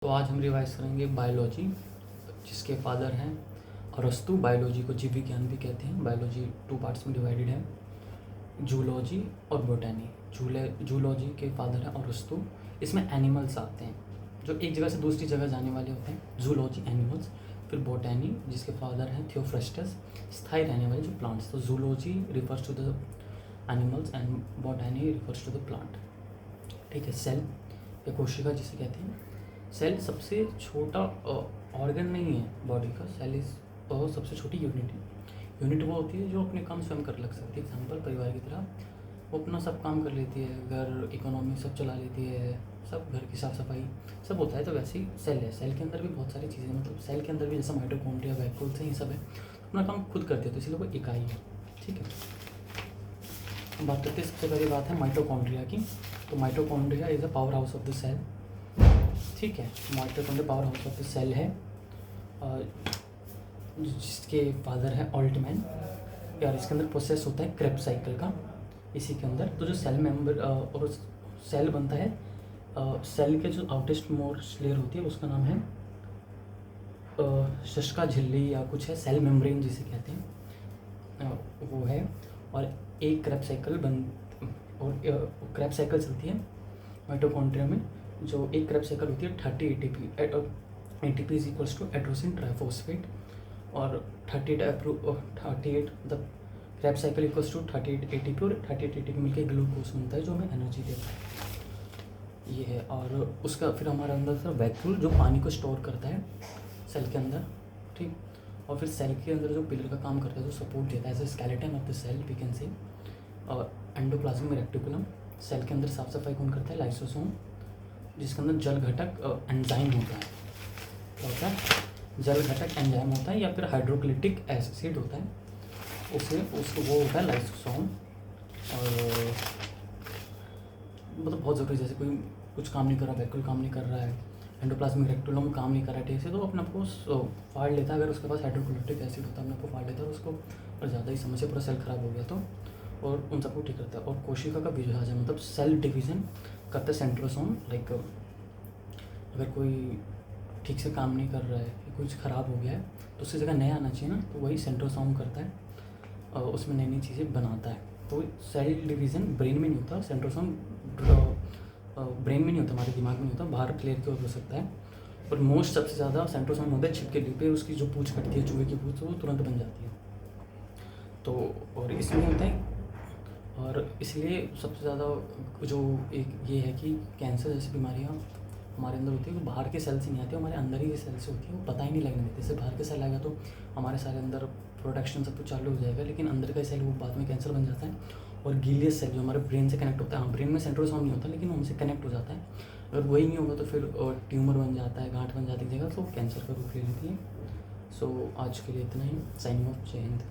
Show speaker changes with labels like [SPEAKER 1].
[SPEAKER 1] तो आज हम रिवाइज करेंगे बायोलॉजी, जिसके फादर हैं अरस्तु। बायोलॉजी को जीव विज्ञान भी कहते हैं। बायोलॉजी 2 पार्ट्स में डिवाइडेड है, जूलॉजी और बोटैनी। जूलॉजी के फादर हैं अरस्तु। इसमें एनिमल्स आते हैं जो एक जगह से दूसरी जगह जाने वाले होते हैं, जूलॉजी एनिमल्स। फिर बोटैनी, जिसके फादर हैं थियोफ्रस्टस, स्थायी रहने वाले जो प्लांट्स। तो zoology refers to the animals and botany refers to the plant. ठीक है। सेल या कोशिका जिसे कहते हैं। सेल सबसे छोटा ऑर्गन नहीं है बॉडी का। सेल इज सबसे छोटी यूनिट है। यूनिट वो होती है जो अपने काम स्वयं कर लग सकती है। एग्जाम्पल, परिवार की तरह वो अपना सब काम कर लेती है, घर, इकोनॉमी सब चला लेती है, सब घर की साफ़ सफाई सब होता है। तो वैसे ही सेल है। सेल के अंदर भी बहुत सारी चीज़ें, मतलब सेल के अंदर भी जैसे माइटोकॉन्ड्रिया, वैक्यूल्स हैं, ये सब है, अपना काम खुद करते हैं, तो इसलिए वो इकाई है। ठीक है। बात करते हैं, सबसे पहली बात है माइटोकॉन्ड्रिया की। तो mitochondria is a power house of the cell. ठीक है। Mitochondria power house of the cell है, जिसके फादर है ऑल्टमैन। यार इसके अंदर प्रोसेस होता है क्रेब्स साइकिल का इसी के अंदर। तो जो सेल मेम्बर और सेल बनता है, सेल के जो आउटेस्ट मोस्ट लेयर होती है उसका नाम है शस्का झिल्ली या कुछ है, सेल मेम्ब्रेन जिसे कहते हैं, वो है। और एक क्रेब साइकिल क्रेब साइकिल चलती है माइटोकॉन्ड्रिया में। जो एक क्रेब साइकिल होती है 30 ATP is equals to adenosine triphosphate, और 38 मतलब Krebs cycle equals to 38 ATP, और 38 ATP मिलकर ग्लूकोज बनता है जो हमें एनर्जी देता है। ये है। और उसका फिर हमारे अंदर सर वैक्यूल जो पानी को स्टोर करता है सेल के अंदर। ठीक। और फिर सेल के अंदर जो पिलर का काम करता है, जो सपोर्ट देता है, as a skeleton of the cell we can say. और एंडोप्लाज्मिक रेक्टिकुलम, सेल के अंदर साफ सफाई कौन करता है? लाइसोसोम, जिसके अंदर जल घटक एंजाइम होता है। क्या होता है? जल घटक एंजाइम होता है, या फिर हाइड्रोक्लिटिक एसिड होता है, उसको वो होता है लाइसोसोम। और मतलब बहुत ज़रूरी, जैसे कोई कुछ काम नहीं कर रहा, वैक्यूल काम नहीं कर रहा है, एंडोप्लाज्मिक रेक्टिकुलम काम नहीं कर रहा है ठीक से, तो अपने आपको फाड़ लेता है। अगर उसके पास हाइड्रोक्लिटिक एसिड होता है, अपने आपको फाड़ लेता है, और उसको और ज़्यादा ही समस्या, पूरा सेल खराब हो गया तो, और उन सबको ठीक करता है। और कोशिका का विभाजन मतलब सेल डिवीज़न करता है सेंट्रोसोम। लाइक अगर कोई ठीक से काम नहीं कर रहा है, कुछ ख़राब हो गया है, तो उसकी जगह नया आना चाहिए ना, तो वही सेंट्रोसोम करता है और उसमें नई नई चीज़ें बनाता है। तो सेल डिवीज़न ब्रेन में नहीं होता, सेंट्रोसोम ब्रेन में नहीं होता, हमारे दिमाग में नहीं होता, बाहर प्लेयर की ओर हो सकता है। और मोस्ट सबसे ज़्यादा सेंट्रोसोम होता है छिपके डी पे, उसकी जो पूँछ कटती है चूहे की पूँछ, वो तुरंत बन जाती है। तो और इसमें होता है, और इसलिए सबसे ज़्यादा जो एक ये है कि कैंसर जैसी बीमारियाँ हमारे अंदर होती है, वो बाहर के सेल से नहीं आती, हमारे अंदर ही सेल से होती है, वो पता ही नहीं लगने देते। जैसे बाहर के सेल आएगा तो हमारे सारे अंदर प्रोडक्शन सब कुछ चालू हो जाएगा, लेकिन अंदर का सेल वो बाद में कैंसर बन जाता है। और गीलियस सेल जो हमारे ब्रेन से कनेक्ट होता है, हाँ ब्रेन में सेंट्रोसोम नहीं होता, लेकिन उनसे कनेक्ट हो जाता है। अगर वही नहीं होगा तो फिर ट्यूमर बन जाता है, गांठ बन जाती है जगह, तो कैंसर का रूप ले लेती है। सो आज के लिए इतना ही। Signing off. जय हिंद।